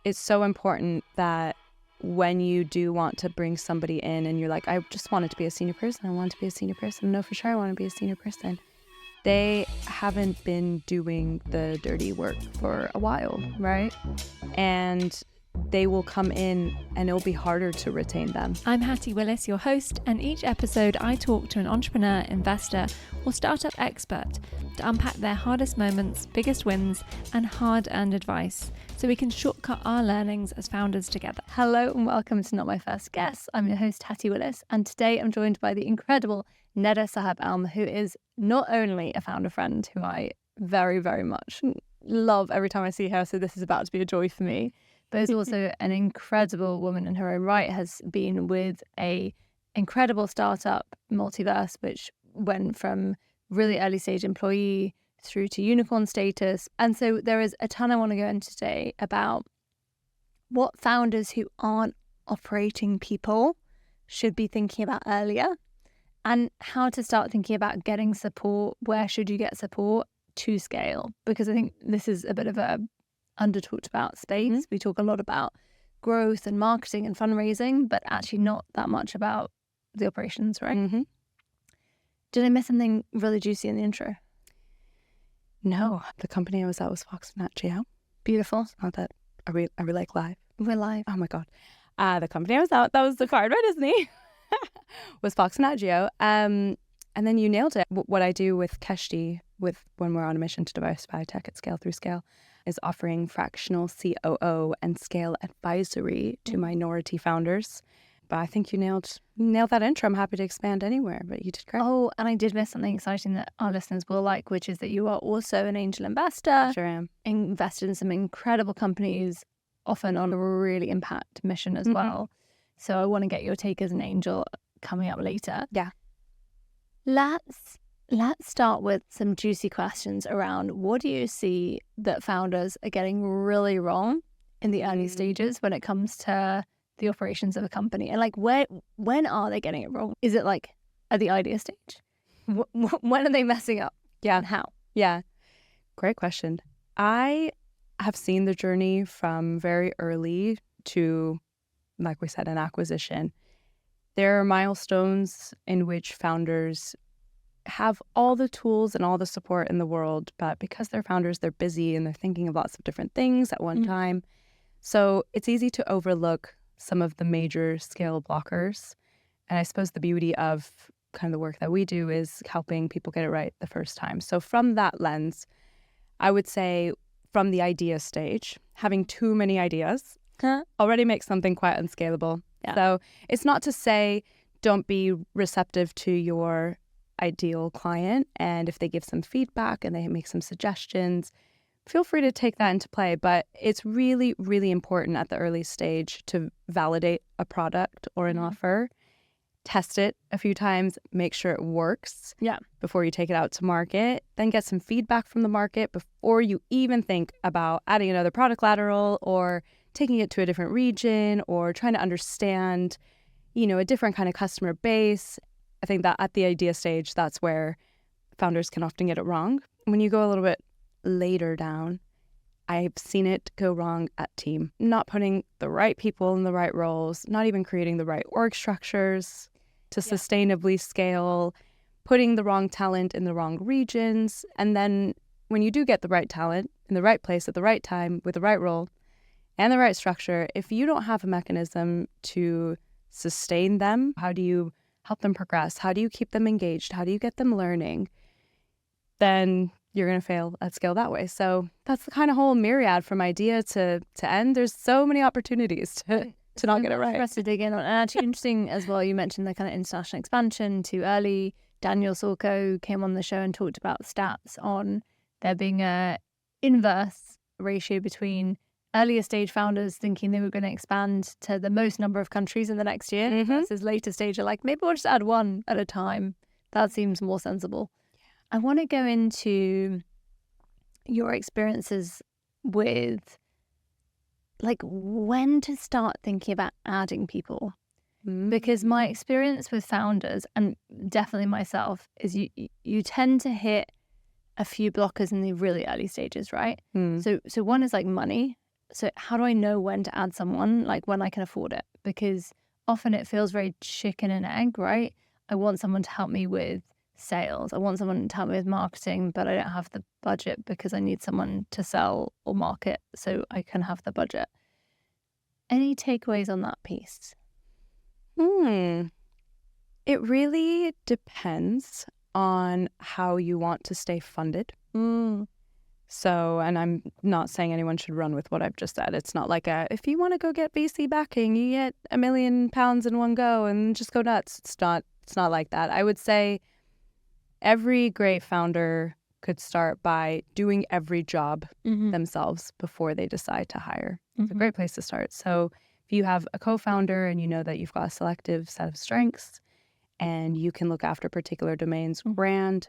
it's so important that when you do want to bring somebody in and you're like, I just want it to be a senior person. I want it to be a senior person. No, for sure I want to be a senior person. They haven't been doing the dirty work for a while, right? And they will come in and it'll be harder to retain them. I'm Hattie Willis, your host, and each episode I talk to an entrepreneur, investor, or startup expert to unpack their hardest moments, biggest wins, and hard-earned advice so we can shortcut our learnings as founders together. Hello and welcome to Not My First Guest. I'm your host, Hattie Willis, and today I'm joined by the incredible Neda Sahebelm, who is not only a founder friend who I very, very much love every time I see her, so this is about to be a joy for me, but is also an incredible woman in her own right, has been with a incredible startup, Multiverse, which went from really early stage employee through to unicorn status. And so there is a ton I want to go into today about what founders who aren't operating people should be thinking about earlier and how to start thinking about getting support. Where should you get support to scale? Because I think this is a bit of a under talked about space. Mm-hmm. We talk a lot about growth and marketing and fundraising, but actually not that much about the operations, right? Mm-hmm. Did I miss something really juicy in the intro? No, the company I was at was Fox and Geo. Beautiful. Not that. Are we like live? We're live. Oh my God. The company I was at, that was the card, right, Disney? was Fox and Geo. And then you nailed it. What I do with Keshty, when we're on a mission to diversify tech at scale through scale, is offering fractional COO and scale advisory to minority founders. But I think you nailed that intro. I'm happy to expand anywhere, but you did great. Oh, and I did miss something exciting that our listeners will like, which is that you are also an angel investor. Sure am. Invested in some incredible companies, often on a really impact mission as well. So I want to get your take as an angel coming up later. Yeah. Let's start with some juicy questions around what do you see that founders are getting really wrong in the early stages when it comes to the operations of a company? And like, when are they getting it wrong? Is it like at the idea stage? When are they messing up? Yeah. And how? Yeah. Great question. I have seen the journey from very early to, like we said, an acquisition. There are milestones in which founders have all the tools and all the support in the world, but because they're founders, they're busy and they're thinking of lots of different things at one time. So it's easy to overlook some of the major scale blockers. And I suppose the beauty of kind of the work that we do is helping people get it right the first time. So from that lens, I would say from the idea stage, having too many ideas already makes something quite unscalable. Yeah. So it's not to say don't be receptive to your ideal client, and if they give some feedback and they make some suggestions, feel free to take that into play. But it's really, really important at the early stage to validate a product or an offer, test it a few times, make sure it works before you take it out to market, then get some feedback from the market before you even think about adding another product lateral or taking it to a different region or trying to understand, a different kind of customer base. I think that at the idea stage, that's where founders can often get it wrong. When you go a little bit later down, I've seen it go wrong at team. Not putting the right people in the right roles, not even creating the right org structures to sustainably scale, putting the wrong talent in the wrong regions. And then when you do get the right talent in the right place at the right time with the right role and the right structure, if you don't have a mechanism to sustain them, how do you help them progress? How do you keep them engaged? How do you get them learning? Then you're going to fail at scale that way. So that's the kind of whole myriad from idea to end. There's so many opportunities to not get it right. For us to dig in on. And actually interesting as well, you mentioned the kind of international expansion too early. Daniel Sorko came on the show and talked about stats on there being a inverse ratio between earlier stage founders thinking they were going to expand to the most number of countries in the next year versus later stage are like, maybe we'll just add one at a time. That seems more sensible. I want to go into your experiences with like when to start thinking about adding people. Because my experience with founders, and definitely myself, is you tend to hit a few blockers in the really early stages, right? So one is like money. So how do I know when to add someone, like when I can afford it? Because often it feels very chicken and egg, right? I want someone to help me with sales. I want someone to help me with marketing, but I don't have the budget because I need someone to sell or market so I can have the budget. Any takeaways on that piece? It really depends on how you want to stay funded. So, and I'm not saying anyone should run with what I've just said. It's not like if you want to go get VC backing, you get £1 million in one go and just go nuts. It's not like that. I would say every great founder could start by doing every job themselves before they decide to hire. It's a great place to start. So if you have a co-founder and you know that you've got a selective set of strengths and you can look after particular domains, grand,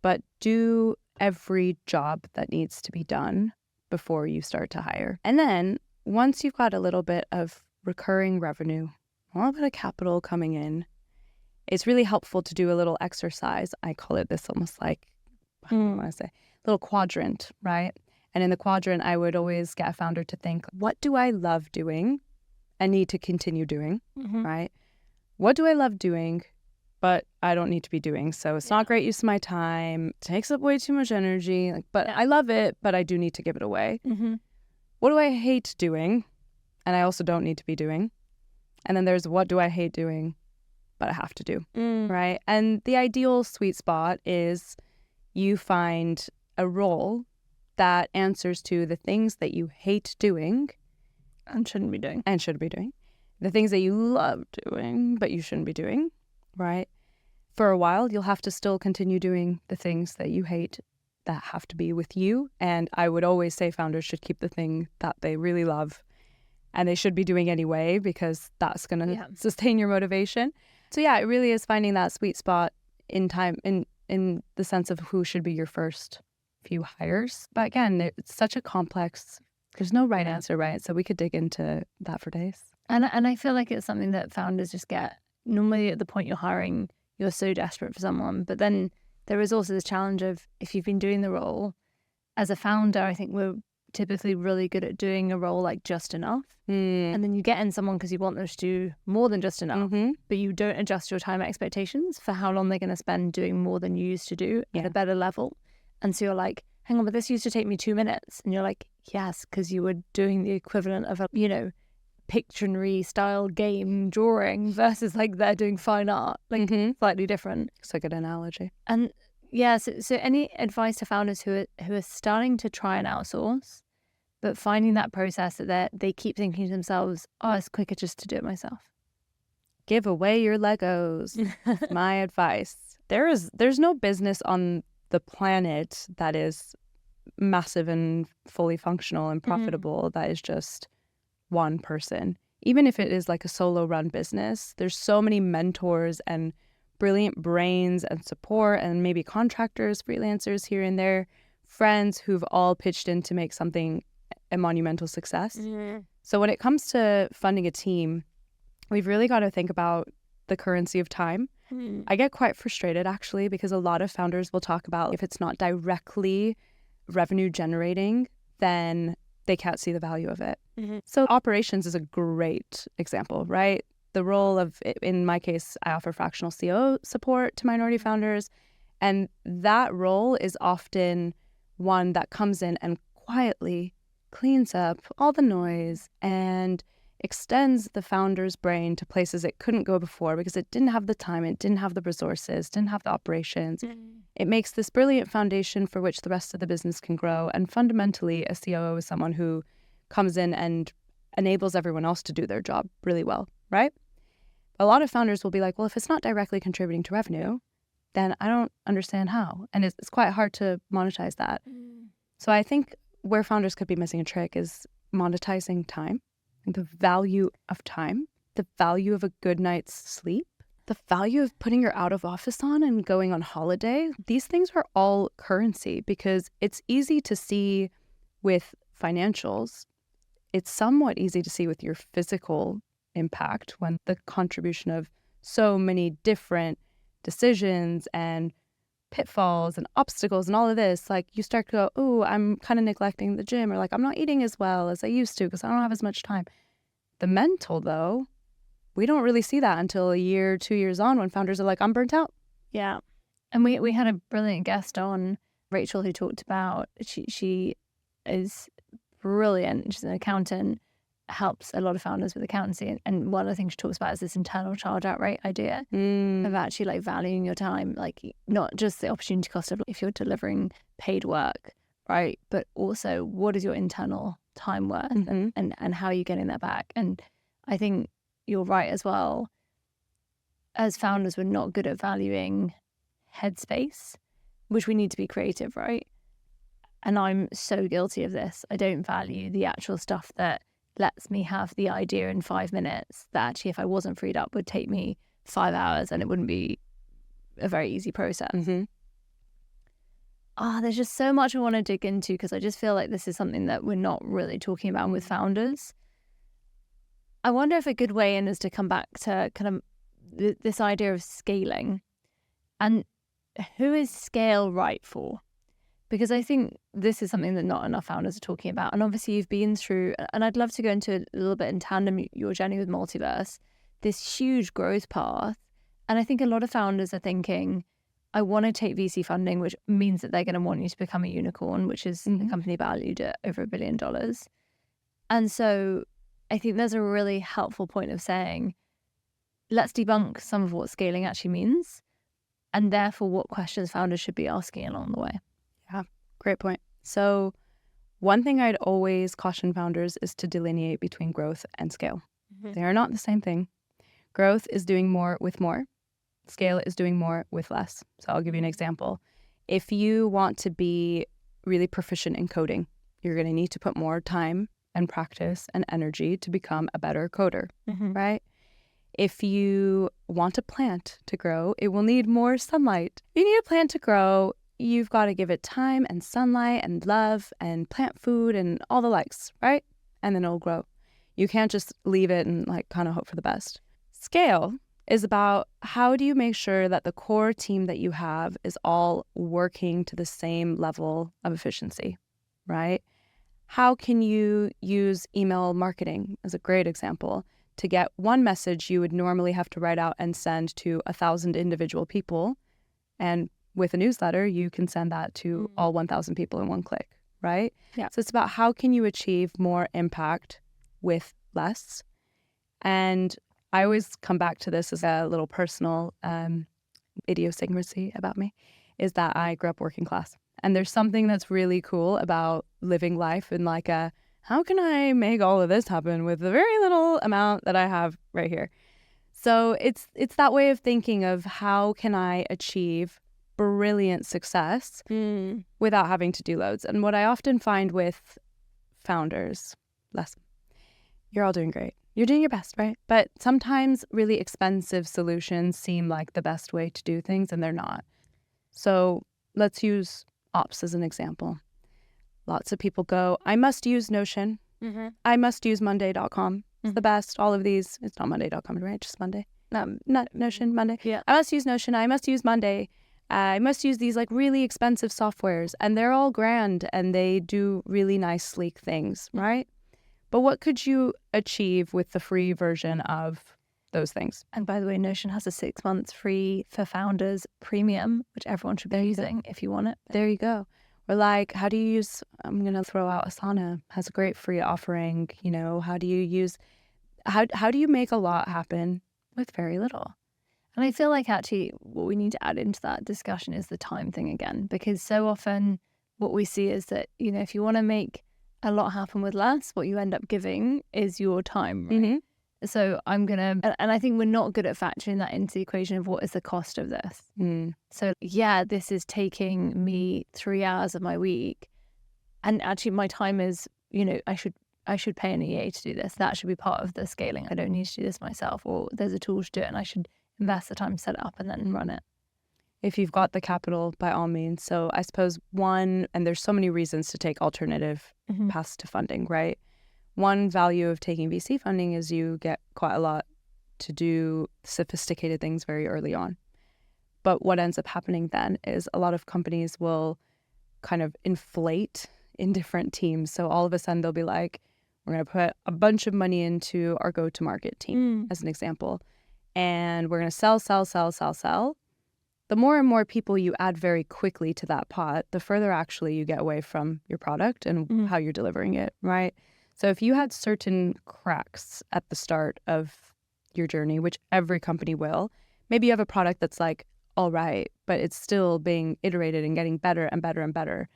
but do every job that needs to be done before you start to hire. And then once you've got a little bit of recurring revenue, a little bit of capital coming in, it's really helpful to do a little exercise. I call it this almost like, I don't want to say, little quadrant, right? And in the quadrant, I would always get a founder to think, what do I love doing and need to continue doing, right? What do I love doing, but I don't need to be doing? So it's not great use of my time, takes up way too much energy, but I love it, but I do need to give it away. What do I hate doing, and I also don't need to be doing? And then there's what do I hate doing, but I have to do, right? And the ideal sweet spot is you find a role that answers to the things that you hate doing And shouldn't be doing. The things that you love doing, but you shouldn't be doing, right? For a while, you'll have to still continue doing the things that you hate that have to be with you. And I would always say founders should keep the thing that they really love and they should be doing anyway, because that's going to sustain your motivation. So yeah, it really is finding that sweet spot in time, in the sense of who should be your first few hires. But again, it's such a complex, there's no right answer, right? So we could dig into that for days. And I feel like it's something that founders just get. Normally at the point you're hiring, you're so desperate for someone. But then there is also this challenge of, if you've been doing the role, as a founder, I think we're typically really good at doing a role like just enough. And then you get in someone because you want them to do more than just enough, but you don't adjust your time expectations for how long they're going to spend doing more than you used to do at a better level. And so you're like, hang on, but this used to take me 2 minutes. And you're like, yes, because you were doing the equivalent of a, Pictionary style game drawing versus like they're doing fine art, like slightly different. It's a good analogy. And yeah, so any advice to founders who are starting to try and outsource, but finding that process that they keep thinking to themselves, oh, it's quicker just to do it myself? Give away your Legos. My advice. There's no business on the planet that is massive and fully functional and profitable that is just one person. Even if it is like a solo run business, there's so many mentors and brilliant brains and support and maybe contractors, freelancers here and there, friends who've all pitched in to make something a monumental success. So when it comes to funding a team, we've really got to think about the currency of time. I get quite frustrated actually, because a lot of founders will talk about if it's not directly revenue generating, then they can't see the value of it. So operations is a great example, right? The role of, in my case, I offer fractional COO support to minority founders. And that role is often one that comes in and quietly cleans up all the noise and extends the founder's brain to places it couldn't go before because it didn't have the time, it didn't have the resources, didn't have the operations. It makes this brilliant foundation for which the rest of the business can grow. And fundamentally, a COO is someone who comes in and enables everyone else to do their job really well, right? A lot of founders will be like, well, if it's not directly contributing to revenue, then I don't understand how. And it's quite hard to monetize that. So I think where founders could be missing a trick is monetizing time, the value of time, the value of a good night's sleep, the value of putting your out of office on and going on holiday. These things are all currency because it's easy to see with financials. It's somewhat easy to see with your physical impact when the contribution of so many different decisions and pitfalls and obstacles and all of this, like you start to go, oh, I'm kind of neglecting the gym, or like I'm not eating as well as I used to because I don't have as much time. The mental, though, we don't really see that until a year, 2 years on, when founders are like, I'm burnt out. Yeah. And we had a brilliant guest on, Rachel, who talked about, she is brilliant. She's an accountant, helps a lot of founders with accountancy. And one of the things she talks about is this internal charge out rate idea of actually like valuing your time, like not just the opportunity cost of if you're delivering paid work, right? But also what is your internal time worth and how are you getting that back? And I think you're right as well. As founders, we're not good at valuing headspace, which we need to be creative, right? And I'm so guilty of this. I don't value the actual stuff that lets me have the idea in 5 minutes that actually, if I wasn't freed up, would take me 5 hours and it wouldn't be a very easy process. There's just so much I want to dig into because I just feel like this is something that we're not really talking about with founders. I wonder if a good way in is to come back to kind of this idea of scaling and who is scale right for? Because I think this is something that not enough founders are talking about. And obviously you've been through, and I'd love to go into a little bit in tandem, your journey with Multiverse, this huge growth path. And I think a lot of founders are thinking, I want to take VC funding, which means that they're going to want you to become a unicorn, which is a company valued at over $1 billion. And so I think there's a really helpful point of saying, let's debunk some of what scaling actually means, and therefore what questions founders should be asking along the way. Yeah, great point. So one thing I'd always caution founders is to delineate between growth and scale. They are not the same thing. Growth is doing more with more. Scale is doing more with less. So I'll give you an example. If you want to be really proficient in coding, you're going to need to put more time and practice and energy to become a better coder, right? If you want a plant to grow, it will need more sunlight. You need a plant to grow, you've got to give it time and sunlight and love and plant food and all the likes, right? And then it'll grow. You can't just leave it and like kind of hope for the best. Scale is about how do you make sure that the core team that you have is all working to the same level of efficiency, right? How can you use email marketing as a great example to get one message you would normally have to write out and send to 1,000 individual people, and with a newsletter, you can send that to all 1,000 people in one click, right? Yeah. So it's about how can you achieve more impact with less. And I always come back to this as a little personal idiosyncrasy about me, is that I grew up working class. And there's something that's really cool about living life in like a, how can I make all of this happen with the very little amount that I have right here? So it's that way of thinking of how can I achieve brilliant success without having to do loads. And what I often find with founders, you're all doing great. You're doing your best, right? But sometimes really expensive solutions seem like the best way to do things, and they're not. So let's use ops as an example. Lots of people go, I must use Notion. I must use Monday.com. It's the best. All of these, it's not Monday.com, right? Just Monday. Not Notion, Monday. Yeah. I must use Notion. I must use Monday. I must use these like really expensive softwares, and they're all grand and they do really nice, sleek things, right? But what could you achieve with the free version of those things? And by the way, Notion has a 6 months free for founders premium, which everyone should be using if you want it. There you go. Or like, how do you use, I'm going to throw out Asana, has a great free offering. You know, how do you use, how do you make a lot happen with very little? And I feel like actually what we need to add into that discussion is the time thing again, because so often what we see is that, you know, if you want to make a lot happen with less, what you end up giving is your time, right? So I'm going to, and I think we're not good at factoring that into the equation of what is the cost of this. So yeah, this is taking me 3 hours of my week. And actually my time is, you know, I should pay an EA to do this. That should be part of the scaling. I don't need to do this myself, or there's a tool to do it and I should invest the time to set it up and then run it. If you've got the capital, by all means. So I suppose one, and there's so many reasons to take alternative paths to funding, right? One value of taking VC funding is you get quite a lot to do sophisticated things very early on. But what ends up happening then is a lot of companies will kind of inflate in different teams. So all of a sudden they'll be like, we're going to put a bunch of money into our go-to-market team, as an example. And we're going to sell. The more and more people you add very quickly to that pot, the further actually you get away from your product and how you're delivering it, right? So if you had certain cracks at the start of your journey, which every company will, maybe you have a product that's like, all right, but it's still being iterated and getting better and better and better.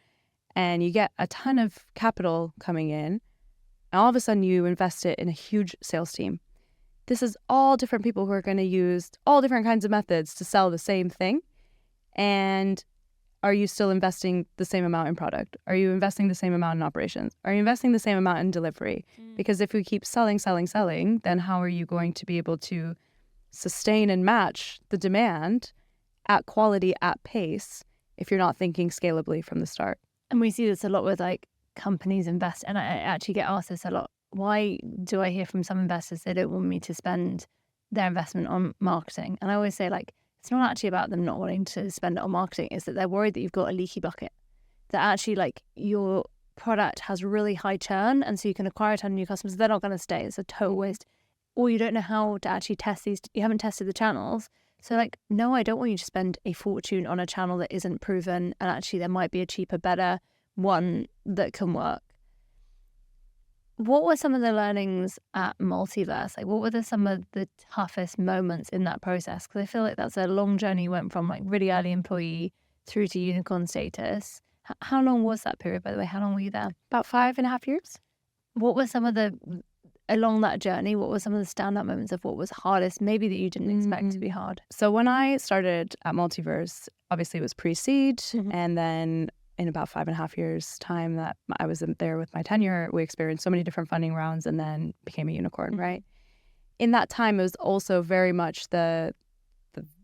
And you get a ton of capital coming in, and all of a sudden you invest it in a huge sales team. This is all different people who are going to use all different kinds of methods to sell the same thing. And are you still investing the same amount in product? Are you investing the same amount in operations? Are you investing the same amount in delivery? Because if we keep selling, then how are you going to be able to sustain and match the demand at quality, at pace, if you're not thinking scalably from the start? And we see this a lot with like companies invest. And I actually get asked this a lot. Why do I hear from some investors they don't want me to spend their investment on marketing? And I always say, like, it's not actually about them not wanting to spend it on marketing. It's that they're worried that you've got a leaky bucket, that actually like your product has really high churn. And so you can acquire a ton of new customers. They're not going to stay. It's a total waste. Or you don't know how to actually test these. You haven't tested the channels. So like, no, I don't want you to spend a fortune on a channel that isn't proven. And actually there might be a cheaper, better one that can work. What were some of the learnings at Multiverse? Like, what were some of the toughest moments in that process? Because I feel like that's a long journey. You went from like really early employee through to unicorn status. How long was that period, by the way? How long were you there? About 5.5 years. What were some of along that journey, what were some of the standout moments of what was hardest, maybe that you didn't expect to be hard? So when I started at Multiverse, obviously it was pre-seed, and then in about 5.5 years' time that I was there with my tenure, we experienced so many different funding rounds and then became a unicorn, right? In that time, it was also very much the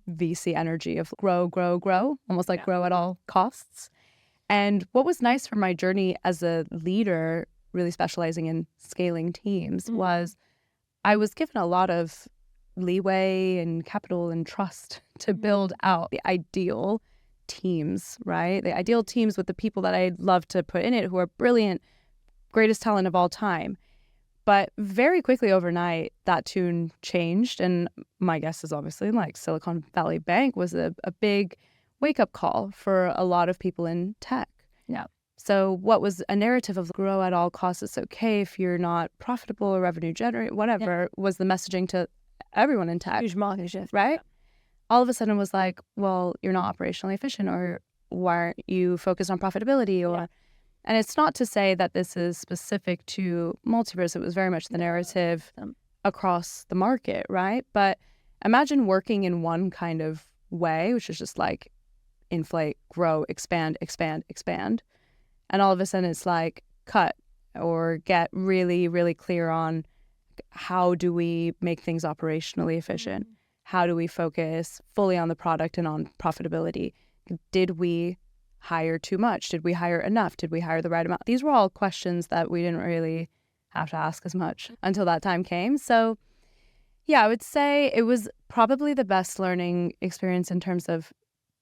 VC energy of grow, almost like grow at all costs. And what was nice for my journey as a leader, really specializing in scaling teams, was I was given a lot of leeway and capital and trust to build out the ideal teams, right? The ideal teams with the people that I'd love to put in it who are brilliant, greatest talent of all time. But very quickly overnight, that tune changed. And my guess is obviously like Silicon Valley Bank was a big wake-up call for a lot of people in tech. Yeah. So what was a narrative of grow at all costs, it's okay if you're not profitable or revenue generate, whatever, was the messaging to everyone in tech. Huge market shift. Right? All of a sudden was like, well, you're not operationally efficient, or why aren't you focused on profitability? Or And it's not to say that this is specific to Multiverse. It was very much the narrative across the market, right? But imagine working in one kind of way, which is just like inflate, grow, expand. And all of a sudden it's like cut or get really, really clear on how do we make things operationally efficient? How do we focus fully on the product and on profitability? Did we hire too much? Did we hire enough? Did we hire the right amount? These were all questions that we didn't really have to ask as much until that time came. So yeah, I would say it was probably the best learning experience in terms of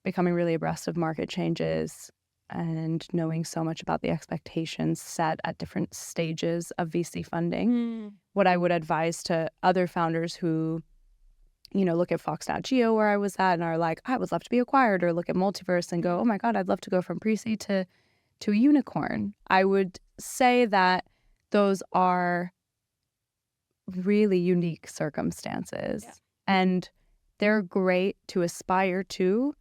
becoming really abreast of market changes and knowing so much about the expectations set at different stages of VC funding. What I would advise to other founders who, you know, look at Fox.Geo where I was at and are like, I would love to be acquired, or look at Multiverse and go, oh my God, I'd love to go from pre-seed to a unicorn. I would say that those are really unique circumstances and they're great to aspire to,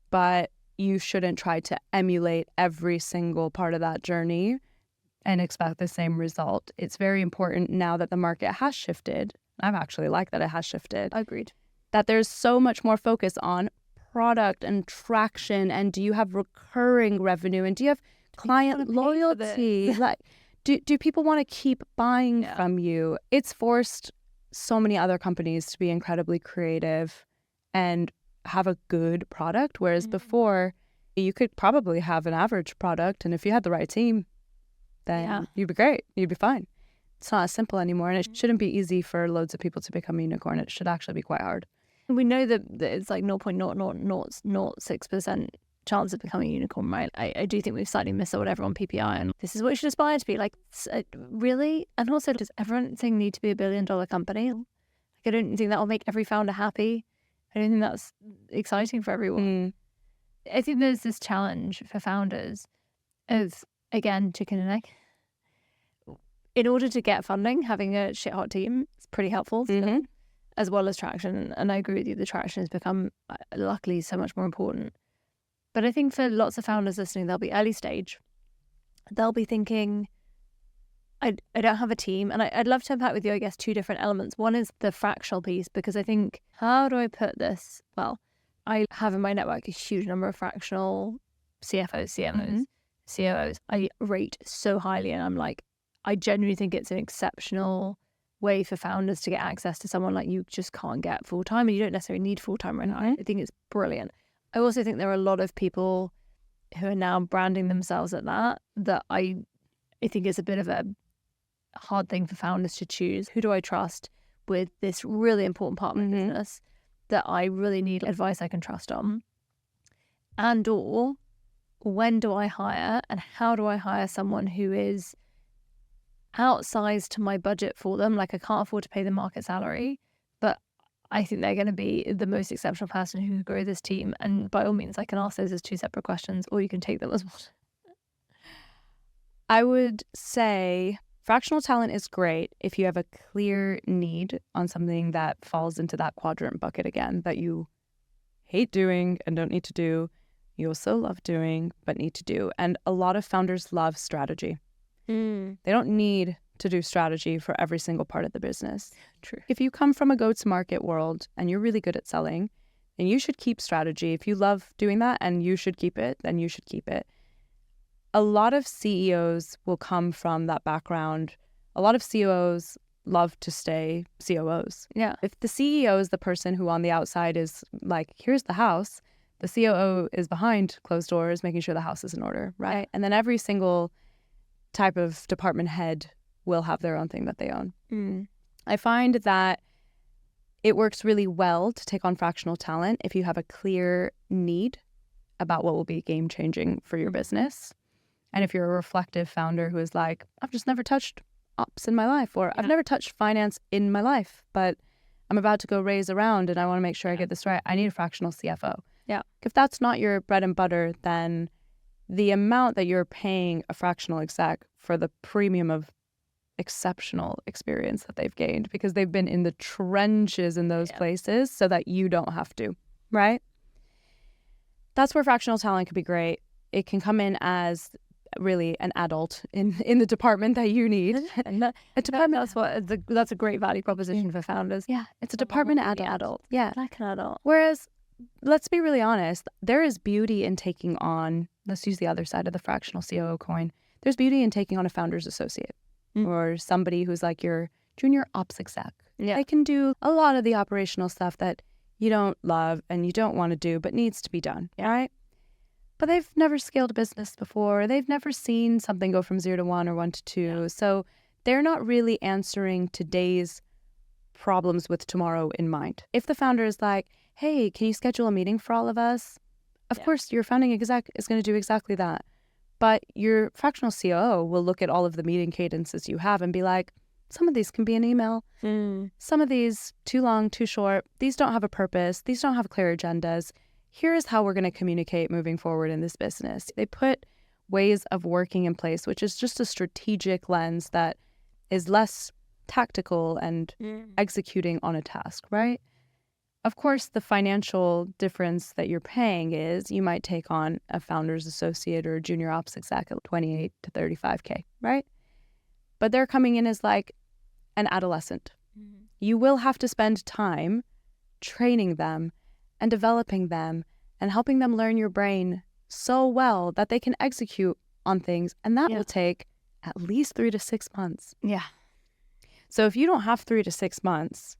but you shouldn't try to emulate every single part of that journey and expect the same result. It's very important now that the market has shifted. I've actually liked that it has shifted. Agreed. That there's so much more focus on product and traction, and do you have recurring revenue, and do you have client loyalty? Like, do people want to keep buying from you? It's forced so many other companies to be incredibly creative and have a good product, whereas before you could probably have an average product, and if you had the right team, then you'd be great. You'd be fine. It's not as simple anymore, and it shouldn't be easy for loads of people to become a unicorn. It should actually be quite hard. We know that it's like 0.00006% chance of becoming a unicorn, right? I do think we've slightly missold everyone PPI, and this is what you should aspire to be. Like, really? And also, does everything need to be $1 billion company? Like, I don't think that will make every founder happy. I don't think that's exciting for everyone. I think there's this challenge for founders of, again, chicken and egg. In order to get funding, having a shit hot team is pretty helpful, as well as traction. And I agree with you, the traction has become, luckily, so much more important. But I think for lots of founders listening, they'll be early stage. They'll be thinking, I don't have a team. And I'd love to unpack with you, I guess, two different elements. One is the fractional piece, because I think, how do I put this? Well, I have in my network a huge number of fractional CFOs, CMOs, COOs. I rate so highly, and I'm like, I genuinely think it's an exceptional way for founders to get access to someone like you just can't get full-time, and you don't necessarily need full-time right now. I think it's brilliant. I also think there are a lot of people who are now branding themselves at that I think is a bit of a hard thing for founders to choose. Who do I trust with this really important part of my business that I really need advice I can trust on? And or when do I hire, and how do I hire someone who is outsized to my budget for them? Like, I can't afford to pay the market salary, but I think they're going to be the most exceptional person who can grow this team. And by all means, I can ask those as two separate questions, or you can take them as one. I would say fractional talent is great if you have a clear need on something that falls into that quadrant bucket again, that you hate doing and don't need to do. You also love doing, but need to do. And a lot of founders love strategy. They don't need to do strategy for every single part of the business. True. If you come from a go-to-market world and you're really good at selling, then you should keep strategy. If you love doing that and you should keep it, then you should keep it. A lot of CEOs will come from that background. A lot of COOs love to stay COOs. Yeah. If the CEO is the person who on the outside is like, here's the house, the COO is behind closed doors, making sure the house is in order, right? And then every single type of department head will have their own thing that they own. I find that it works really well to take on fractional talent if you have a clear need about what will be game-changing for your business. And if you're a reflective founder who is like, I've just never touched ops in my life, or I've never touched finance in my life, but I'm about to go raise a round and I want to make sure I get this right, I need a fractional CFO. Yeah. If that's not your bread and butter, then the amount that you're paying a fractional exec for the premium of exceptional experience that they've gained, because they've been in the trenches in those places so that you don't have to, right? That's where fractional talent could be great. It can come in as really an adult in the department that you need. And that's a great value proposition for founders. Yeah, it's a department adult. Yeah, like an adult. Whereas, let's be really honest, there is beauty in taking on, let's use the other side of the fractional COO coin. There's beauty in taking on a founder's associate or somebody who's like your junior ops exec. Yeah. They can do a lot of the operational stuff that you don't love and you don't want to do, but needs to be done, right? But they've never scaled a business before. They've never seen something go from 0 to 1 or 1 to 2. Yeah. So they're not really answering today's problems with tomorrow in mind. If the founder is like, hey, can you schedule a meeting for all of us? Of course, your founding exec is going to do exactly that. But your fractional COO will look at all of the meeting cadences you have and be like, some of these can be an email. Some of these too long, too short. These don't have a purpose. These don't have clear agendas. Here's how we're going to communicate moving forward in this business. They put ways of working in place, which is just a strategic lens that is less tactical and executing on a task, right? Of course, the financial difference that you're paying is you might take on a founder's associate or a junior ops exec at 28 to 35K, right? But they're coming in as like an adolescent. You will have to spend time training them and developing them and helping them learn your brain so well that they can execute on things. And that will take at least 3 to 6 months. Yeah. So if you don't have 3 to 6 months,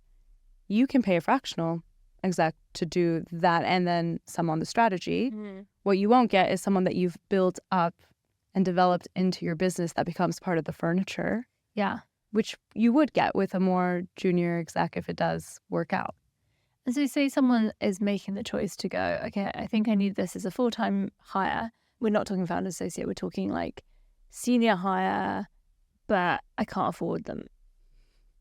you can pay a fractional exec to do that and then some on the strategy. What you won't get is someone that you've built up and developed into your business that becomes part of the furniture. Yeah. Which you would get with a more junior exec if it does work out. And so say someone is making the choice to go, okay, I think I need this as a full-time hire. We're not talking founder associate, we're talking like senior hire, but I can't afford them.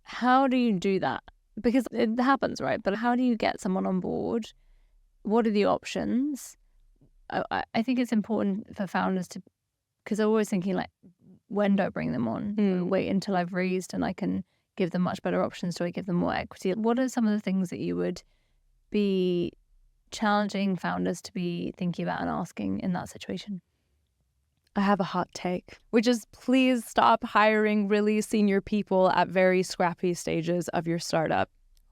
How do you do that? Because it happens, right? But how do you get someone on board? What are the options? I think it's important for founders to, because I'm always thinking like, when do I bring them on? Wait until I've raised and I can give them much better options. Do I give them more equity? What are some of the things that you would be challenging founders to be thinking about and asking in that situation? I have a hot take, which is please stop hiring really senior people at very scrappy stages of your startup.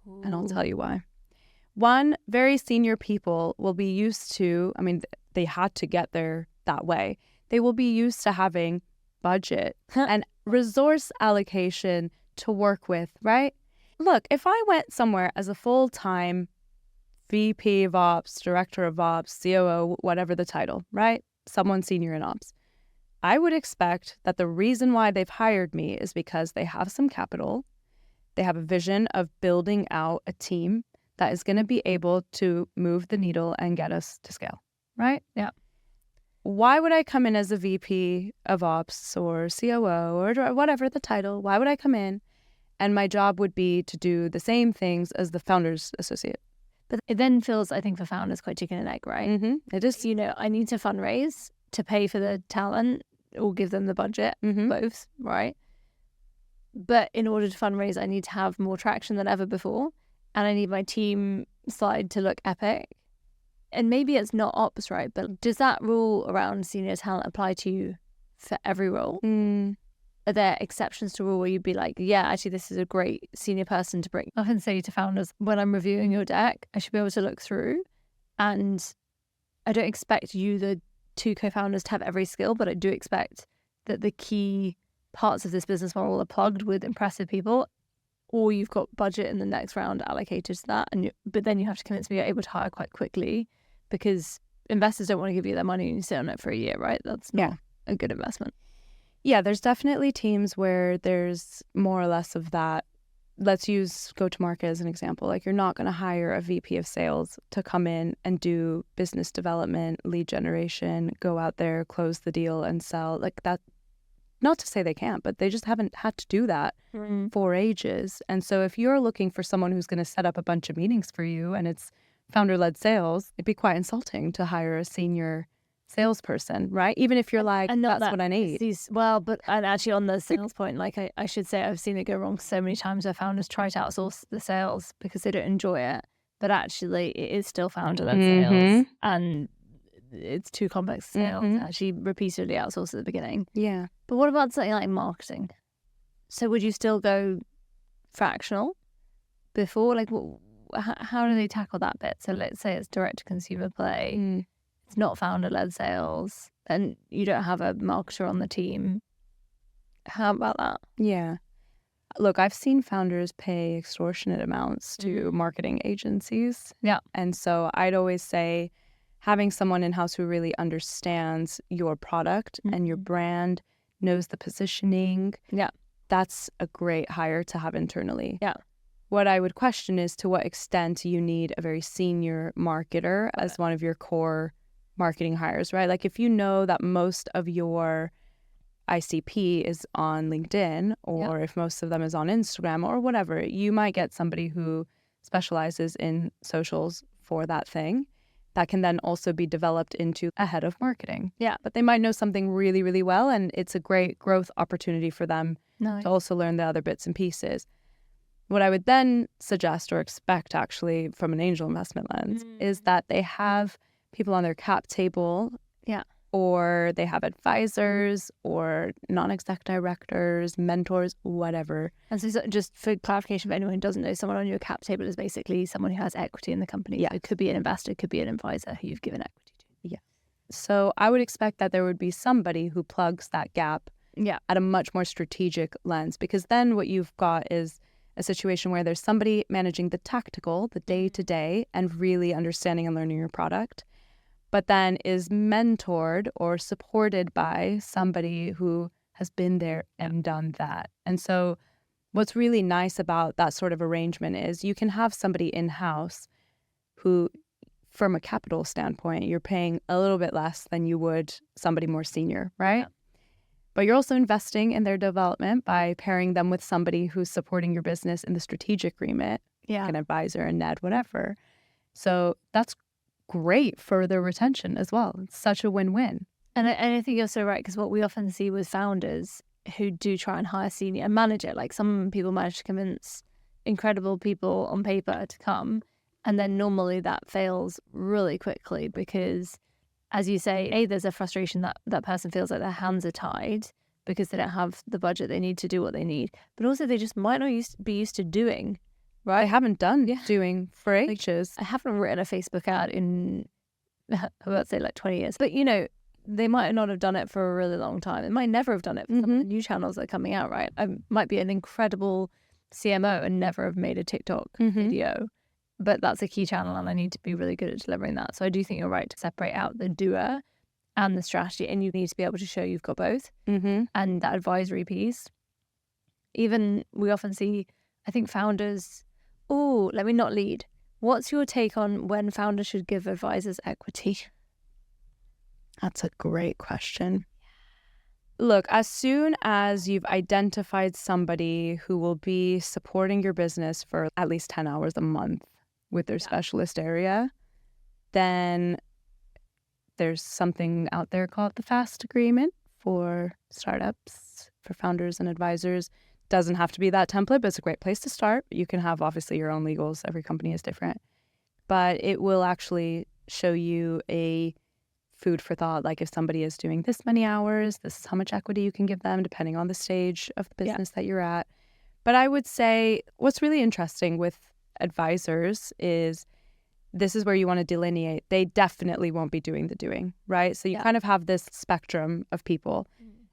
Ooh. And I'll tell you why. One, very senior people will be used to, I mean, they had to get there that way. They will be used to having budget and resource allocation to work with, right? Look, if I went somewhere as a full-time VP of Ops, Director of Ops, COO, whatever the title, right? Someone senior in Ops. I would expect that the reason why they've hired me is because they have some capital, they have a vision of building out a team that is going to be able to move the needle and get us to scale, right? Yeah. Why would I come in as a VP of Ops or COO or whatever the title? Why would I come in and my job would be to do the same things as the founder's associate? But it then feels, I think, for founders quite chicken and egg, right? Mm-hmm. It is. You know, I need to fundraise to pay for the talent or give them the budget, both, right? But in order to fundraise, I need to have more traction than ever before. And I need my team side to look epic. And maybe it's not ops, right? But does that rule around senior talent apply to you for every role? Are there exceptions to rule where you'd be like, yeah, actually, this is a great senior person to bring? I often say to founders, when I'm reviewing your deck, I should be able to look through. And I don't expect you, the two co-founders, to have every skill, but I do expect that the key parts of this business model are plugged with impressive people, or you've got budget in the next round allocated to that. But then you have to convince me you're able to hire quite quickly, because investors don't want to give you their money and you sit on it for a year, right? That's not a good investment. Yeah, there's definitely teams where there's more or less of that. Let's use go-to-market as an example. Like, you're not going to hire a VP of sales to come in and do business development, lead generation, go out there, close the deal and sell. Like that, not to say they can't, but they just haven't had to do that for ages. And so if you're looking for someone who's going to set up a bunch of meetings for you and it's founder-led sales, it'd be quite insulting to hire a senior salesperson, right? Even if you're like, that's what I need. And actually on the sales point, like I should say, I've seen it go wrong so many times where founders try to outsource the sales because they don't enjoy it, but actually it is still founder-led sales, and it's too complex sales to actually repeatedly outsource at the beginning. Yeah. But what about something like marketing? So would you still go fractional before? Like, how do they tackle that bit? So let's say it's direct-to-consumer play. It's not founder-led sales, and you don't have a marketer on the team. How about that? Yeah. Look, I've seen founders pay extortionate amounts to marketing agencies. Yeah. And so I'd always say having someone in-house who really understands your product and your brand, knows the positioning, that's a great hire to have internally. Yeah. What I would question is to what extent you need a very senior marketer as one of your core marketing hires, right? Like, if you know that most of your ICP is on LinkedIn, or if most of them is on Instagram or whatever, you might get somebody who specializes in socials for that thing that can then also be developed into a head of marketing. Yeah. But they might know something really, really well, and it's a great growth opportunity for them to also learn the other bits and pieces. What I would then suggest or expect, actually, from an angel investment lens, is that they have people on their cap table, or they have advisors or non-exec directors, mentors, whatever. And so just for clarification, for anyone who doesn't know, someone on your cap table is basically someone who has equity in the company. Yeah. So it could be an investor, it could be an advisor who you've given equity to. Yeah. So I would expect that there would be somebody who plugs that gap at a much more strategic lens, because then what you've got is a situation where there's somebody managing the tactical, the day-to-day, and really understanding and learning your product, but then is mentored or supported by somebody who has been there and done that. And so what's really nice about that sort of arrangement is you can have somebody in-house who, from a capital standpoint, you're paying a little bit less than you would somebody more senior, right? Yeah. But you're also investing in their development by pairing them with somebody who's supporting your business in the strategic remit, like an advisor, a Ned, whatever. So that's great for their retention as well. It's such a win-win. And I think you're so right, because what we often see with founders who do try and hire senior and manage it, like some people manage to convince incredible people on paper to come, and then normally that fails really quickly because, as you say, there's a frustration that that person feels like their hands are tied because they don't have the budget they need to do what they need, but also they just might not be used to doing, right? I haven't done doing for ages. I haven't written a Facebook ad in, I would say, like 20 years, but they might not have done it for a really long time. They might never have done it for some of the new channels that are coming out, right? I might be an incredible CMO and never have made a TikTok video, but that's a key channel and I need to be really good at delivering that. So I do think you're right to separate out the doer and the strategy, and you need to be able to show you've got both. And that advisory piece. Even we often see, I think founders, let me not lead. What's your take on when founders should give advisors equity? That's a great question. Look, as soon as you've identified somebody who will be supporting your business for at least 10 hours a month with their specialist area, then there's something out there called the FAST agreement for startups, for founders and advisors. Doesn't have to be that template, but it's a great place to start. You can have obviously your own legals. Every company is different. But it will actually show you a food for thought, like if somebody is doing this many hours, this is how much equity you can give them depending on the stage of the business that you're at. But I would say what's really interesting with advisors is this is where you want to delineate. They definitely won't be doing the doing, right? So you kind of have this spectrum of people.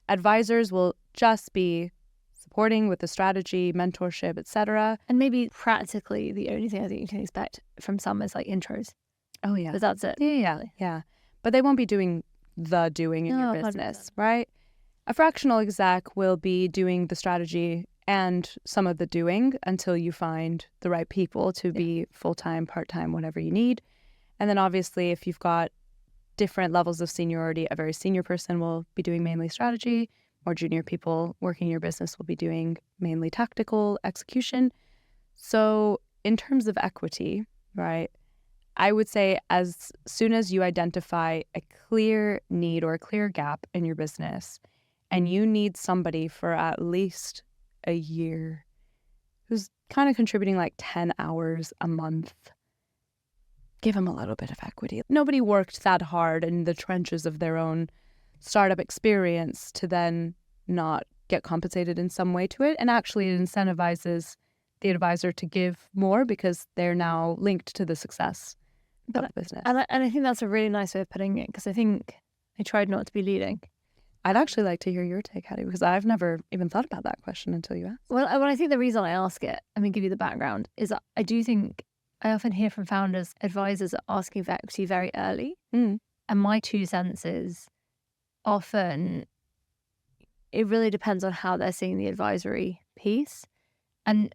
Advisors will just be supporting with the strategy, mentorship, etc. And maybe practically the only thing I think you can expect from some is like intros. Oh yeah. But that's it. Yeah. But they won't be doing the doing in your business, 100%. right? A fractional exec will be doing the strategy and some of the doing until you find the right people to be full-time, part-time, whatever you need. And then obviously if you've got different levels of seniority, a very senior person will be doing mainly strategy. More junior people working in your business will be doing mainly tactical execution. So in terms of equity, right, I would say as soon as you identify a clear need or a clear gap in your business and you need somebody for at least a year who's kind of contributing like 10 hours a month, give them a little bit of equity. Nobody worked that hard in the trenches of their own startup experience to then not get compensated in some way to it. And actually it incentivizes the advisor to give more because they're now linked to the success of the business. And I think that's a really nice way of putting it, because I think I tried not to be leading. I'd actually like to hear your take, Hattie, because I've never even thought about that question until you asked. Well, I think the reason I ask it, I mean, give you the background, is that I do think I often hear from founders, advisors are asking for equity very early. And my 2 cents is often it really depends on how they're seeing the advisory piece. And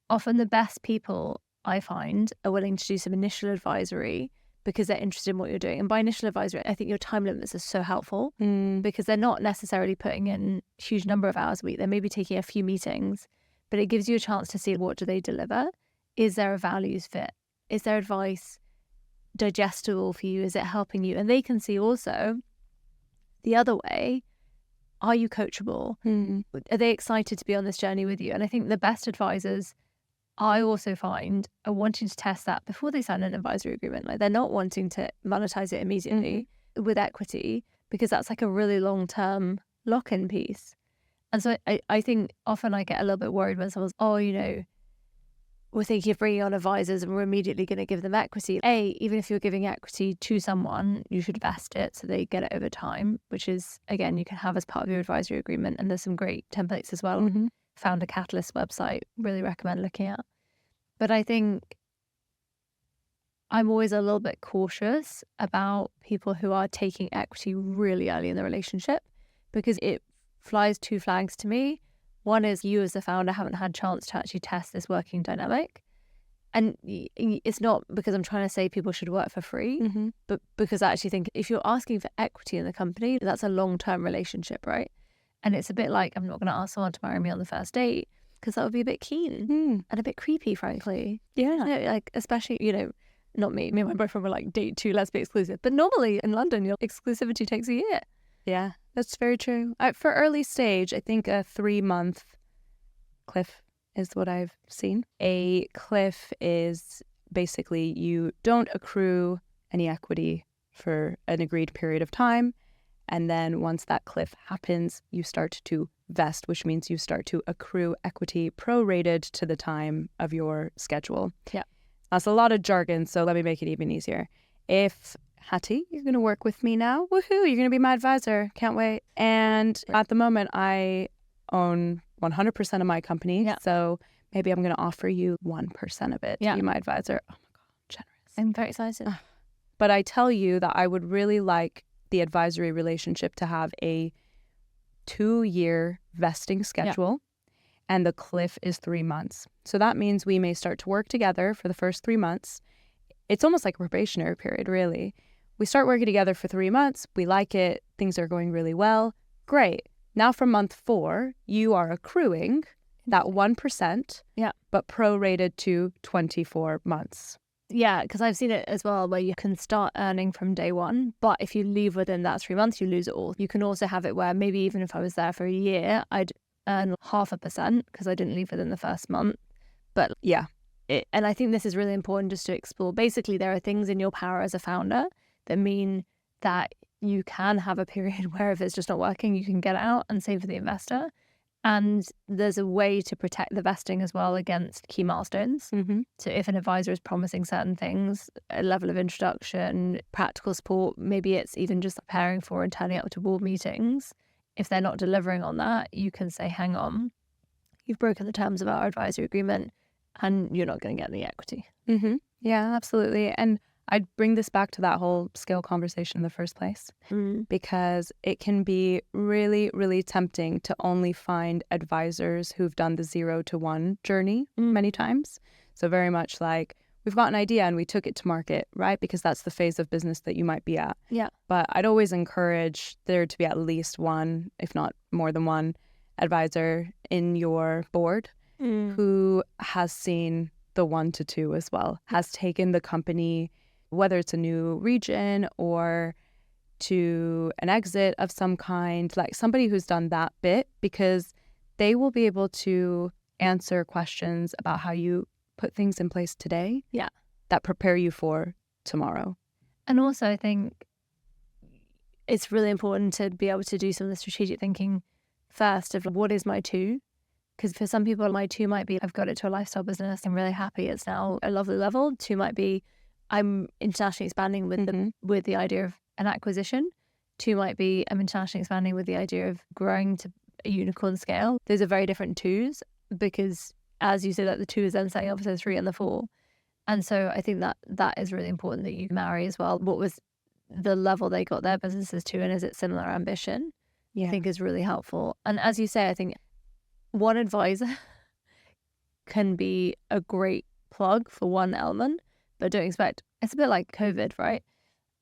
often the best people I find are willing to do some initial advisory because they're interested in what you're doing. And by initial advisory, I think your time limits are so helpful because they're not necessarily putting in a huge number of hours a week. They're maybe taking a few meetings, but it gives you a chance to see what do they deliver. Is there a values fit? Is their advice digestible for you? Is it helping you? And they can see also the other way. Are you coachable? Are they excited to be on this journey with you? And I think the best advisors I also find are wanting to test that before they sign an advisory agreement. Like they're not wanting to monetize it immediately with equity because that's like a really long-term lock-in piece. And so I think often I get a little bit worried when someone's, we're thinking of bringing on advisors and we're immediately going to give them equity. Even if you're giving equity to someone, you should vest it so they get it over time, which is, again, you can have as part of your advisory agreement. And there's some great templates as well. Found a Catalyst website, really recommend looking at. But I think I'm always a little bit cautious about people who are taking equity really early in the relationship because it flies 2 flags to me. One is you as the founder haven't had a chance to actually test this working dynamic. And it's not because I'm trying to say people should work for free, but because I actually think if you're asking for equity in the company, that's a long-term relationship, right? And it's a bit like, I'm not going to ask someone to marry me on the first date because that would be a bit keen and a bit creepy, frankly. Yeah. Like, especially, not me. Me and my boyfriend were like, date 2, let's be exclusive. But normally in London, your exclusivity takes a year. Yeah, that's very true. For early stage, I think a 3-month cliff is what I've seen. A cliff is basically you don't accrue any equity for an agreed period of time. And then once that cliff happens, you start to vest, which means you start to accrue equity prorated to the time of your schedule. Yeah. That's a lot of jargon, so let me make it even easier. If Hattie, you're going to work with me now. Woohoo, you're going to be my advisor. Can't wait. And at the moment, I own 100% of my company. Yeah. So maybe I'm going to offer you 1% of it to be my advisor. Oh my God, generous. I'm very excited. But I tell you that I would really like the advisory relationship to have a 2-year vesting schedule. And the cliff is 3 months. So that means we may start to work together for the first 3 months. It's almost like a probationary period, really. We start working together for 3 months. We like it. Things are going really well. Great. Now from month 4, you are accruing that 1%, but prorated to 24 months. Yeah, because I've seen it as well where you can start earning from day 1, but if you leave within that 3 months, you lose it all. You can also have it where maybe even if I was there for a year, I'd earn 0.5% because I didn't leave within the first month. But and I think this is really important just to explore. Basically, there are things in your power as a founder that mean that you can have a period where if it's just not working, you can get it out and save for the investor. And there's a way to protect the vesting as well against key milestones. So if an advisor is promising certain things, a level of introduction, practical support, maybe it's even just preparing for and turning up to board meetings. If they're not delivering on that, you can say, hang on, you've broken the terms of our advisory agreement and you're not going to get any equity. Yeah, absolutely. And I'd bring this back to that whole scale conversation in the first place, because it can be really, really tempting to only find advisors who've done the 0 to 1 journey many times. So very much like we've got an idea and we took it to market, right? Because that's the phase of business that you might be at. Yeah. But I'd always encourage there to be at least one, if not more than one, advisor in your board who has seen the 1 to 2 as well, has taken the company, whether it's a new region or to an exit of some kind, like somebody who's done that bit, because they will be able to answer questions about how you put things in place today that prepare you for tomorrow. And also, I think it's really important to be able to do some of the strategic thinking first of what is my 2? Because for some people, my 2 might be, I've got it to a lifestyle business. I'm really happy. It's now a lovely level. 2 might be, I'm internationally expanding with the idea of an acquisition. 2 might be, I'm internationally expanding with the idea of growing to a unicorn scale. Those are very different 2s because, as you said, that the 2 is then setting up for the 3 and the 4. And so I think that is really important that you marry as well. What was the level they got their businesses to, and is it similar ambition? I think is really helpful. And as you say, I think one advisor can be a great plug for one element, but don't expect, it's a bit like COVID, right?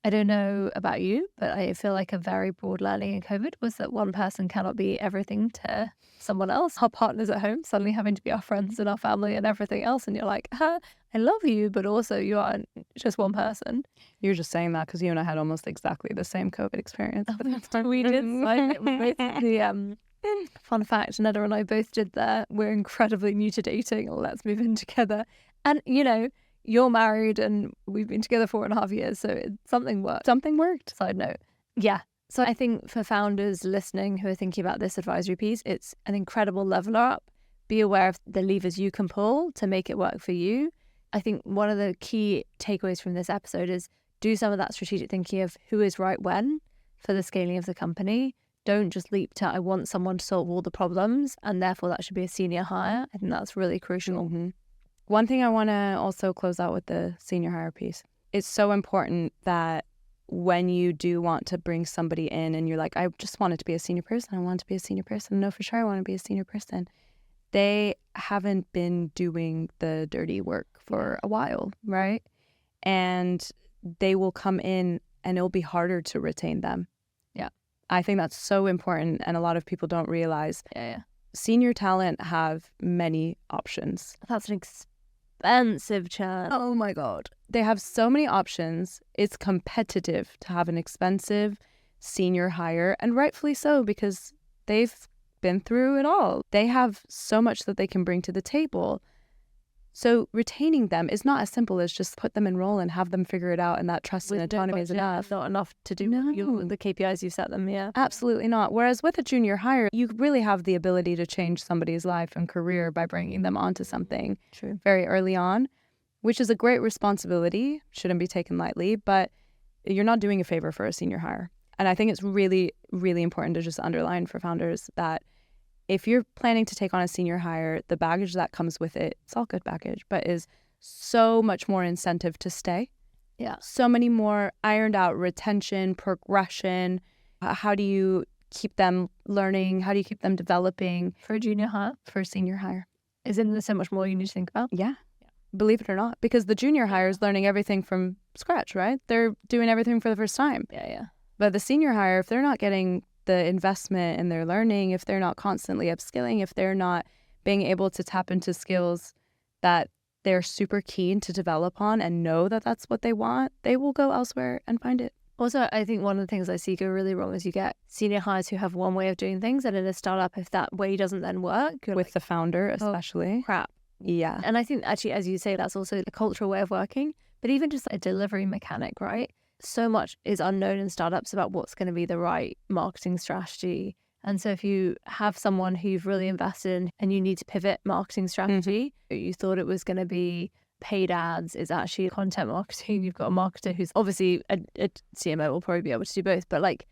I don't know about you, but I feel like a very broad learning in COVID was that one person cannot be everything to someone else. Our partners at home suddenly having to be our friends and our family and everything else. And you're like, I love you, but also you are just one person. You're just saying that because you and I had almost exactly the same COVID experience. We did. The fun fact, Neda and I both did that. We're incredibly new to dating. Let's move in together. And, you're married and we've been together 4.5 years. So something worked. Something worked. Side note. Yeah. So I think for founders listening who are thinking about this advisory piece, it's an incredible leveler up. Be aware of the levers you can pull to make it work for you. I think one of the key takeaways from this episode is do some of that strategic thinking of who is right when for the scaling of the company. Don't just leap to, I want someone to solve all the problems and therefore that should be a senior hire. I think that's really crucial. One thing I want to also close out with the senior hire piece. It's so important that when you do want to bring somebody in and you're like, I just want it to be a senior person. I want it to be a senior person. No, for sure I want to be a senior person. They haven't been doing the dirty work for a while, right? And they will come in and it'll be harder to retain them. Yeah. I think that's so important, and a lot of people don't realize. Yeah. Senior talent have many options. That's an expensive churn. Oh my God. They have so many options. It's competitive to have an expensive senior hire, and rightfully so, because they've been through it all. They have so much that they can bring to the table. So retaining them is not as simple as just put them in role and have them figure it out, and that trust and autonomy is enough. Not enough to do the KPIs you set them, yeah. Absolutely not. Whereas with a junior hire, you really have the ability to change somebody's life and career by bringing them onto something very early on, which is a great responsibility, shouldn't be taken lightly, but you're not doing a favor for a senior hire. And I think it's really, really important to just underline for founders that if you're planning to take on a senior hire, the baggage that comes with it, it's all good baggage, but is so much more incentive to stay. Yeah. So many more ironed out retention, progression. How do you keep them learning? How do you keep them developing? For a junior hire? For a senior hire. Isn't there so much more you need to think about? Yeah. Believe it or not, because the junior hire is learning everything from scratch, right? They're doing everything for the first time. Yeah. But the senior hire, if they're not getting the investment in their learning, if they're not constantly upskilling, if they're not being able to tap into skills that they're super keen to develop on and know that that's what they want, they will go elsewhere and find it. Also, I think one of the things I see go really wrong is you get senior hires who have one way of doing things, and in a startup, if that way doesn't then work, you're with like, the founder especially. Oh, crap. Yeah. And I think actually, as you say, that's also a cultural way of working, but even just a delivery mechanic, right? So much is unknown in startups about what's going to be the right marketing strategy. And so if you have someone who you've really invested in and you need to pivot marketing strategy, you thought it was going to be paid ads, it's actually content marketing. You've got a marketer who's obviously a CMO will probably be able to do both, but like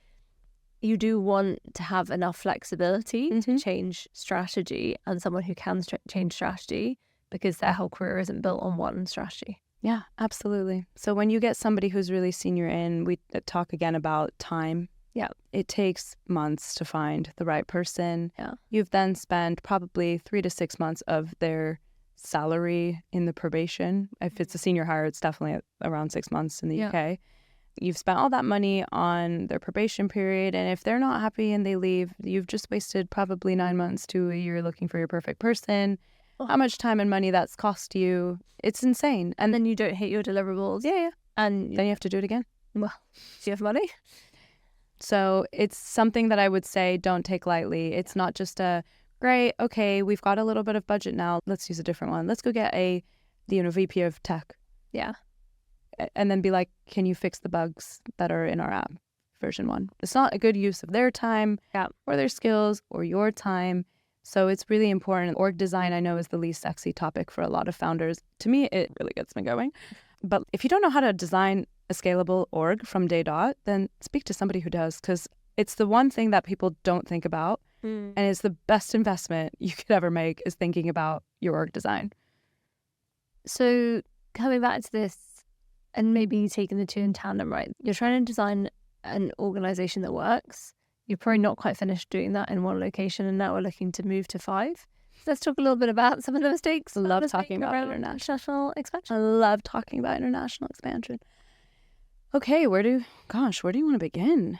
you do want to have enough flexibility to change strategy, and someone who can change strategy because their whole career isn't built on one strategy. Yeah, absolutely. So when you get somebody who's really senior in, we talk again about time. Yeah. It takes months to find the right person. Yeah. You've then spent probably 3 to 6 months of their salary in the probation. If it's a senior hire, it's definitely around 6 months in the UK. You've spent all that money on their probation period. And if they're not happy and they leave, you've just wasted probably 9 months to a year looking for your perfect person. How much time and money that's cost you. It's insane. And then you don't hit your deliverables. Yeah. And then you have to do it again. Well, do you have money? So it's something that I would say don't take lightly. It's not just a, great, okay, we've got a little bit of budget now. Let's use a different one. Let's go get a VP of tech. Yeah. And then be like, can you fix the bugs that are in our app, version 1? It's not a good use of their time or their skills or your time. So it's really important. Org design, I know, is the least sexy topic for a lot of founders. To me, it really gets me going. But if you don't know how to design a scalable org from day dot, then speak to somebody who does, because it's the one thing that people don't think about. And it's the best investment you could ever make is thinking about your org design. So coming back to this and maybe taking the two in tandem, right? You're trying to design an organization that works. You're probably not quite finished doing that in one location, and now we're looking to move to 5. Let's talk a little bit about some of the mistakes. I love talking about international expansion. I love talking about international expansion. Okay, where do you want to begin?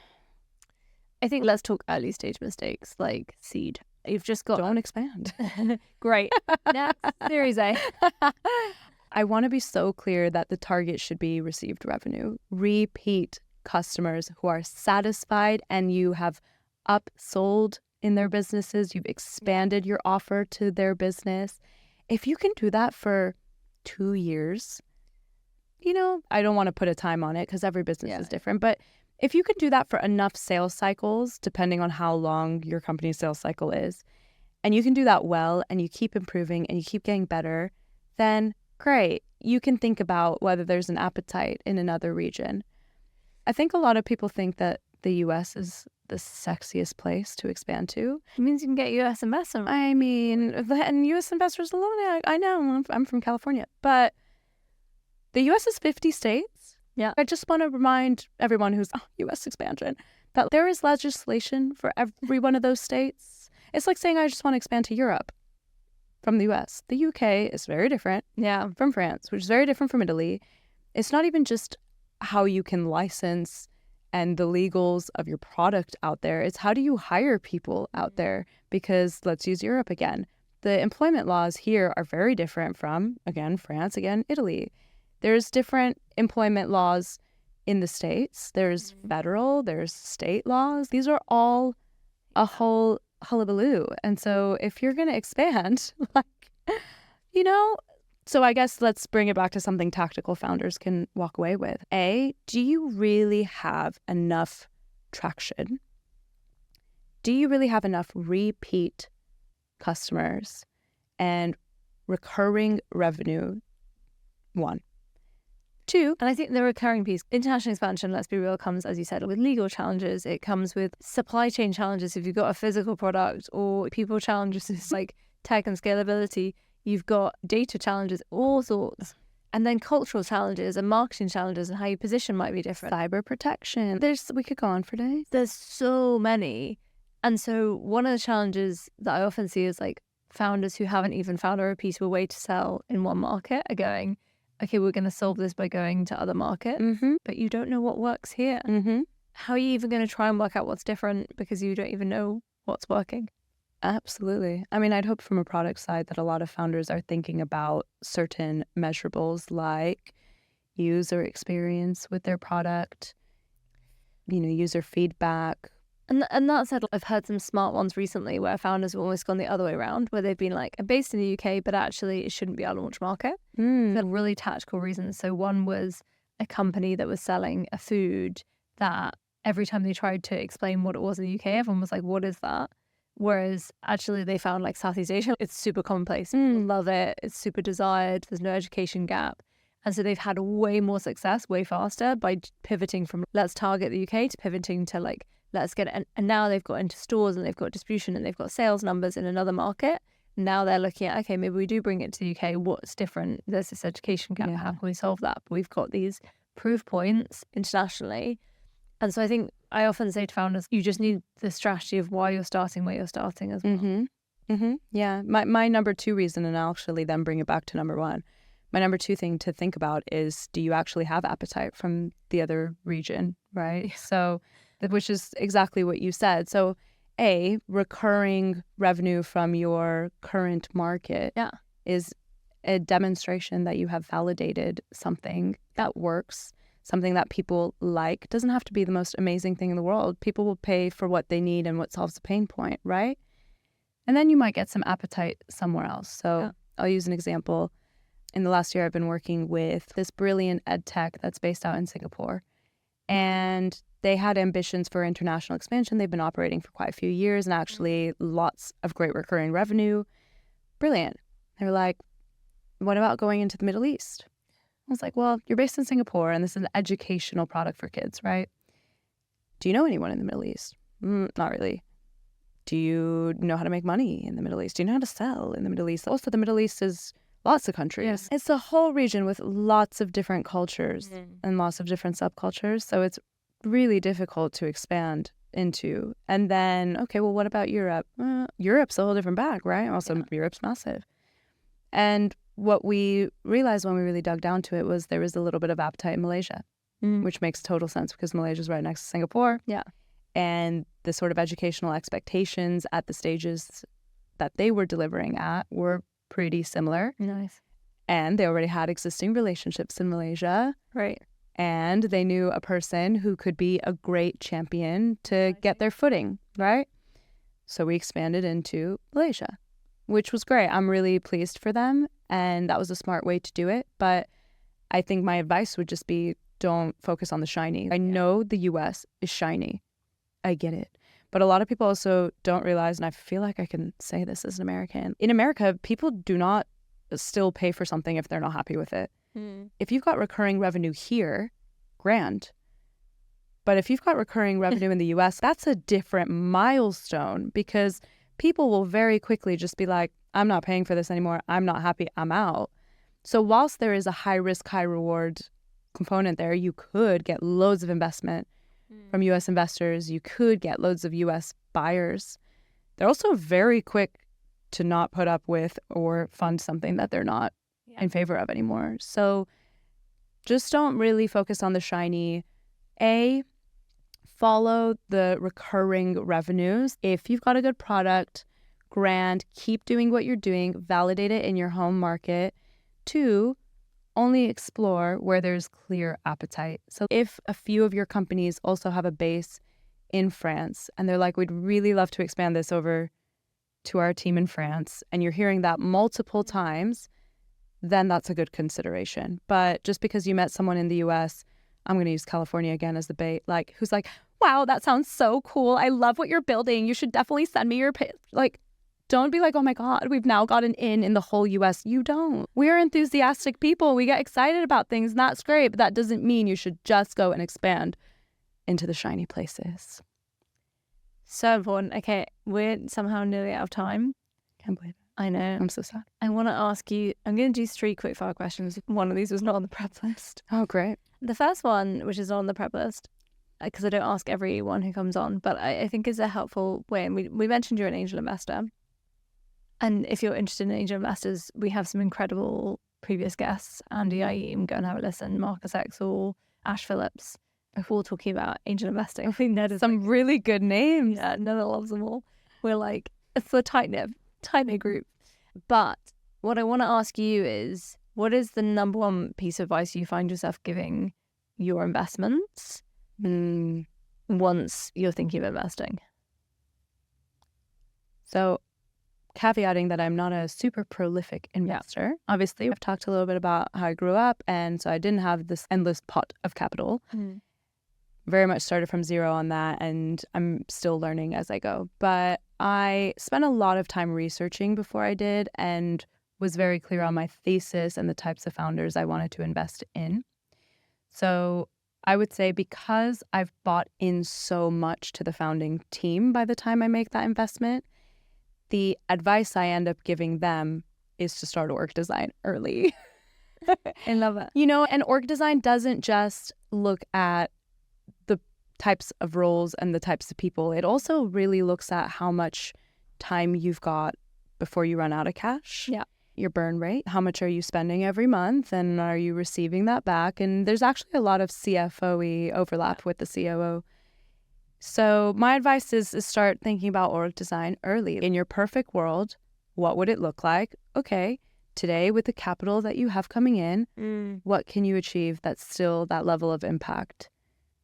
I think let's talk early stage mistakes, like seed. You've just got... Don't expand. Great. Next, Series A. I want to be so clear that the target should be received revenue. Repeat customers who are satisfied and you have upsold in their businesses. You've expanded your offer to their business. If you can do that for 2 years, I don't want to put a time on it because every business is different, but if you can do that for enough sales cycles, depending on how long your company's sales cycle is, and you can do that well and you keep improving and you keep getting better, then great. You can think about whether there's an appetite in another region. I think a lot of people think that the US is the sexiest place to expand to. It means you can get US investment. I mean, and US investors alone, I know, I'm from California, but the US is 50 states. Yeah. I just want to remind everyone who's US expansion that there is legislation for every one of those states. It's like saying I just want to expand to Europe. from the US. The UK is very different from France, which is very different from Italy. It's not even just how you can license and the legals of your product out there. It's how do you hire people out there? Because let's use Europe again. The employment laws here are very different from, again, France, again, Italy. There's different employment laws in the States. There's federal, there's state laws. These are all a whole hullabaloo. And so if you're going to expand, so I guess let's bring it back to something tactical founders can walk away with. A, do you really have enough traction? Do you really have enough repeat customers and recurring revenue? 1. 2, and I think the recurring piece, international expansion, let's be real, comes, as you said, with legal challenges. It comes with supply chain challenges if you've got a physical product, or people challenges like tech and scalability. You've got data challenges, all sorts. And then cultural challenges and marketing challenges and how you position might be different. Cyber protection. We could go on for days. There's so many. And so one of the challenges that I often see is like founders who haven't even found a repeatable way to sell in one market are going, okay, we're going to solve this by going to other markets, but you don't know what works here. How are you even going to try and work out what's different because you don't even know what's working? Absolutely. I mean, I'd hope from a product side that a lot of founders are thinking about certain measurables like user experience with their product, user feedback. And that said, I've heard some smart ones recently where founders have almost gone the other way around, where they've been like, I'm based in the UK, but actually it shouldn't be our launch market. For really tactical reasons. So one was a company that was selling a food that every time they tried to explain what it was in the UK, everyone was like, what is that? Whereas actually they found like Southeast Asia, it's super commonplace. People love it. It's super desired. There's no education gap. And so they've had way more success, way faster by pivoting from let's target the UK to pivoting to like, let's get it. And now they've got into stores and they've got distribution and they've got sales numbers in another market. Now they're looking at, okay, maybe we do bring it to the UK. What's different? There's this education gap. How can we solve that? But we've got these proof points internationally. And so I think I often say to founders, you just need the strategy of why you're starting, where you're starting as well. Yeah. My number 2 reason, and I'll actually then bring it back to number 1. My number 2 thing to think about is, do you actually have appetite from the other region, right? So, which is exactly what you said. So, A, recurring revenue from your current market is a demonstration that you have validated something that works, something that people like. It doesn't have to be the most amazing thing in the world. People will pay for what they need and what solves the pain point, right? And then you might get some appetite somewhere else. So I'll use an example. In the last year, I've been working with this brilliant ed tech that's based out in Singapore. And they had ambitions for international expansion. They've been operating for quite a few years and actually lots of great recurring revenue. Brilliant. They were like, what about going into the Middle East? I was like, well, you're based in Singapore and this is an educational product for kids, right? Do you know anyone in the Middle East? Not really. Do you know how to make money in the Middle East? Do you know how to sell in the Middle East? Also, the Middle East is lots of countries. Yes. It's a whole region with lots of different cultures and lots of different subcultures. So it's really difficult to expand into. And then, okay, well, what about Europe? Europe's a whole different bag, right? Also, Europe's massive. And what we realized when we really dug down to it was there was a little bit of appetite in Malaysia, which makes total sense because Malaysia's right next to Singapore. Yeah. And the sort of educational expectations at the stages that they were delivering at were pretty similar. Nice. And they already had existing relationships in Malaysia. Right. And they knew a person who could be a great champion to get their footing, right? So we expanded into Malaysia, which was great. I'm really pleased for them. And that was a smart way to do it. But I think my advice would just be, don't focus on the shiny. I know the US is shiny. I get it. But a lot of people also don't realize, and I feel like I can say this as an American, in America, people do not still pay for something if they're not happy with it. If you've got recurring revenue here, grand. But if you've got recurring revenue in the US, that's a different milestone because people will very quickly just be like, I'm not paying for this anymore. I'm not happy. I'm out. So whilst there is a high risk, high reward component there, you could get loads of investment from US investors. You could get loads of US buyers. They're also very quick to not put up with or fund something that they're not in favor of anymore. So just don't really focus on the shiny. Follow the recurring revenues. If you've got a good product, grand, keep doing what you're doing, validate it in your home market. 2, only explore where there's clear appetite. So if a few of your companies also have a base in France and they're like, we'd really love to expand this over to our team in France, and you're hearing that multiple times, then that's a good consideration. But just because you met someone in the US, I'm going to use California again as the bait, like, who's like, wow, that sounds so cool. I love what you're building. You should definitely send me your like, don't be like, oh my God, we've now got an in the whole US. You don't. We're enthusiastic people. We get excited about things, and that's great. But that doesn't mean you should just go and expand into the shiny places. So important. Okay, we're somehow nearly out of time. Can't believe it. I know. I'm so sad. I want to ask you, I'm going to do 3 quick fire questions. One of these was not on the prep list. Oh, great. The first one, which is not on the prep list, because I don't ask everyone who comes on, but I think is a helpful way. And we mentioned you're an angel investor. And if you're interested in angel investors, we have some incredible previous guests. Andy Ayeem, go and have a listen. Marcus Exel, Ash Phillips, all talking about angel investing. I think Ned is some really good names. Yeah, Neda loves them all. We're like, it's a tight-knit group. But what I want to ask you is, what is the number one piece of advice you find yourself giving your investments once you're thinking of investing? So, caveating that I'm not a super prolific investor. Yeah. Obviously, I've talked a little bit about how I grew up, and so I didn't have this endless pot of capital. Very much started from zero on that, and I'm still learning as I go. But I spent a lot of time researching before I did, and was very clear on my thesis and the types of founders I wanted to invest in. So I would say, because I've bought in so much to the founding team by the time I make that investment, the advice I end up giving them is to start org design early. I love it. You know, and org design doesn't just look at the types of roles and the types of people. It also really looks at how much time you've got before you run out of cash. Yeah. Your burn rate, how much are you spending every month, and are you receiving that back? And there's actually a lot of CFO-y overlap with the COO. So my advice is start thinking about org design early. In your perfect world, what would it look like? Okay, today with the capital that you have coming in, what can you achieve that's still that level of impact?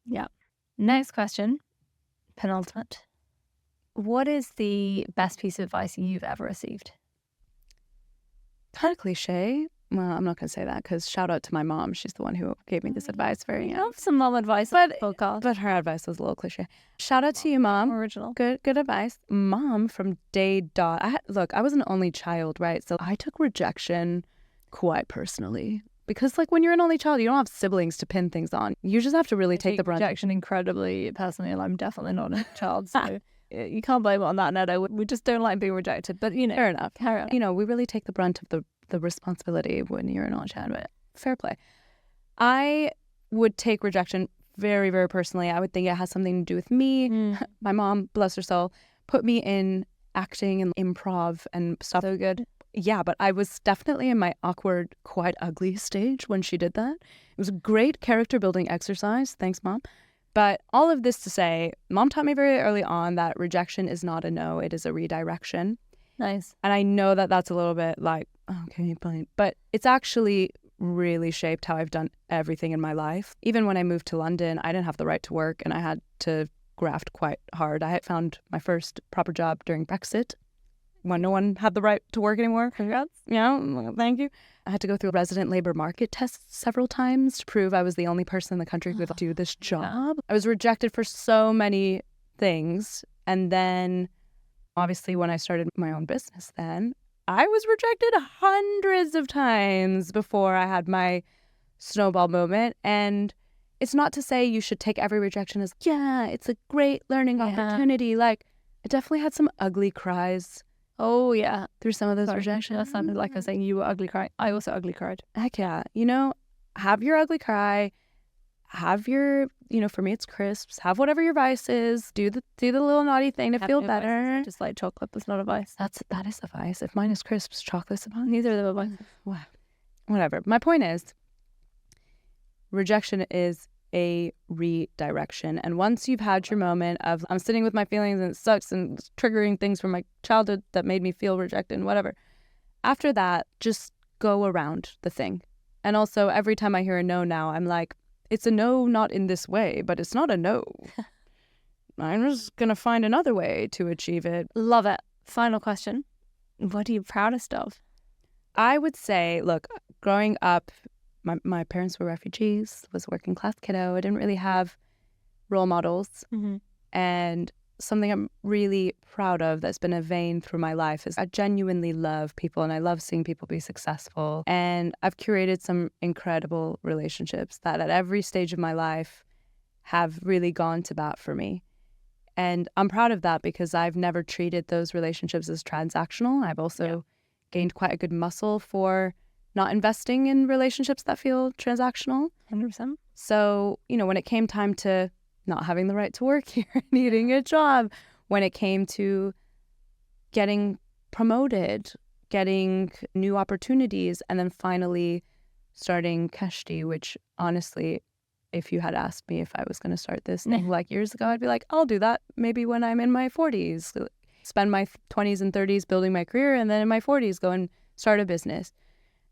Yeah. Next question, penultimate. What is the best piece of advice you've ever received? Kind of cliche. Well, I'm not going to say that, because shout out to my mom. She's the one who gave me this advice. Very young. Some mom advice on the podcast. But her advice was a little cliche. Shout out to you, Mom. Original. Good advice. Mom, from day dot. I was an only child, right? So I took rejection quite personally. Because like when you're an only child, you don't have siblings to pin things on. You just have to really take the brunt. Rejection incredibly personally, and I'm definitely not a child, so you can't blame it on that, Neda. We just don't like being rejected. But, you know. Fair enough. Carry on. You know, we really take the brunt of the responsibility when you're an only child, but fair play. I would take rejection very, very personally. I would think it has something to do with me. My mom, bless her soul, put me in acting and improv and stuff. So good. Yeah, but I was definitely in my awkward, quite ugly stage when she did that. It was a great character building exercise. Thanks, Mom. But all of this to say, Mom taught me very early on that rejection is not a no, it is a redirection. Nice. And I know that that's a little bit like, okay, fine. But it's actually really shaped how I've done everything in my life. Even when I moved to London, I didn't have the right to work, and I had to graft quite hard. I had found my first proper job during Brexit, when no one had the right to work anymore. Congrats. Yeah, thank you. I had to go through resident labor market tests several times to prove I was the only person in the country who could do this job. I was rejected for so many things. And then, obviously, when I started my own business then, I was rejected hundreds of times before I had my snowball moment. And it's not to say you should take every rejection as, yeah, it's a great learning opportunity. Like, I definitely had some ugly cries. Oh, yeah. Through some of those rejections. That sounded like I was saying you were ugly crying. I also ugly cried. Heck yeah. You know, have your ugly cry. have your, for me it's crisps. Have whatever your vice is. Do the little naughty thing to feel better. Just like chocolate, that's not a vice. That is the vice. If mine is crisps, chocolate's a vice. Neither of them are vices. Wow. Whatever. My point is, rejection is a redirection. And once you've had your moment of I'm sitting with my feelings and it sucks and it's triggering things from my childhood that made me feel rejected and whatever, after that, just go around the thing. And also every time I hear a no now, I'm like, it's a no, not in this way, but it's not a no. I'm just going to find another way to achieve it. Love it. Final question. What are you proudest of? I would say, look, growing up, my parents were refugees, was a working class kiddo. I didn't really have role models. Mm-hmm. And something I'm really proud of that's been a vein through my life is I genuinely love people and I love seeing people be successful. And I've curated some incredible relationships that at every stage of my life have really gone to bat for me. And I'm proud of that because I've never treated those relationships as transactional. I've also gained quite a good muscle for not investing in relationships that feel transactional. 100%. So, when it came time to not having the right to work here, needing a job, when it came to getting promoted, getting new opportunities, and then finally starting Keshty, which honestly, if you had asked me if I was going to start this thing like years ago, I'd be like, I'll do that maybe when I'm in my 40s. Spend my 20s and 30s building my career, and then in my 40s go and start a business.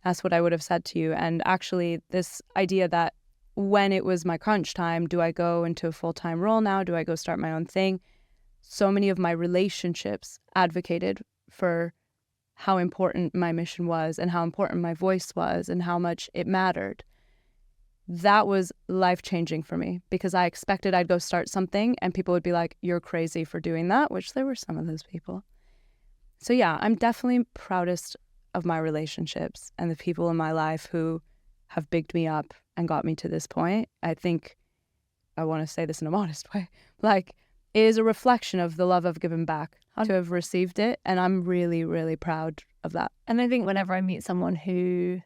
That's what I would have said to you. And actually, this idea that when it was my crunch time, do I go into a full-time role now? Do I go start my own thing? So many of my relationships advocated for how important my mission was and how important my voice was and how much it mattered. That was life-changing for me because I expected I'd go start something and people would be like, you're crazy for doing that, which there were some of those people. So yeah, I'm definitely proudest of my relationships and the people in my life who have bigged me up and got me to this point. I think I want to say this in a modest way. Like, it is a reflection of the love I've given back to have received it. And I'm really, really proud of that. And I think whenever I meet someone who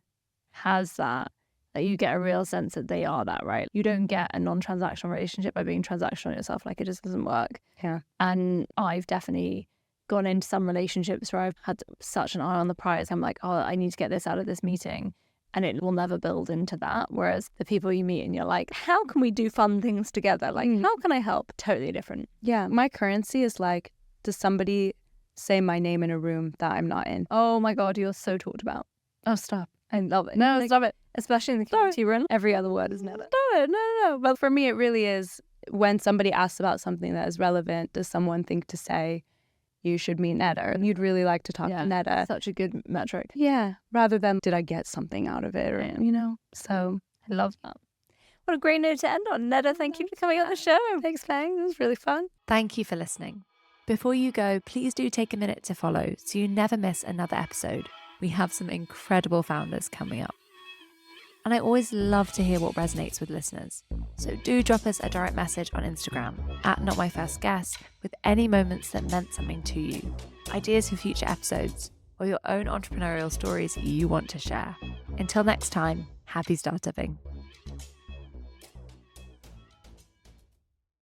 has that you get a real sense that they are that, right? You don't get a non-transactional relationship by being transactional yourself. Like, it just doesn't work. Yeah. And I've definitely gone into some relationships where I've had such an eye on the prize. I'm like, oh, I need to get this out of this meeting. And it will never build into that. Whereas the people you meet and you're like, how can we do fun things together? Like, how can I help? Totally different. Yeah. My currency is like, does somebody say my name in a room that I'm not in? Oh my God, you're so talked about. Oh, stop. I love it. No, like, stop it. Especially in the community room. Every other word is Neda. Stop it. No. But for me, it really is when somebody asks about something that is relevant, does someone think to say, you should meet Neda, or you'd really like to talk to Neda? Such a good metric. Yeah. Rather than did I get something out of it, or, so I love that. What a great note to end on. Neda, thank you for coming on the show. Thanks, Fang. It was really fun. Thank you for listening. Before you go, please do take a minute to follow so you never miss another episode. We have some incredible founders coming up. And I always love to hear what resonates with listeners. So do drop us a direct message on Instagram @NotMyFirstGuest with any moments that meant something to you, ideas for future episodes, or your own entrepreneurial stories you want to share. Until next time, happy startupping.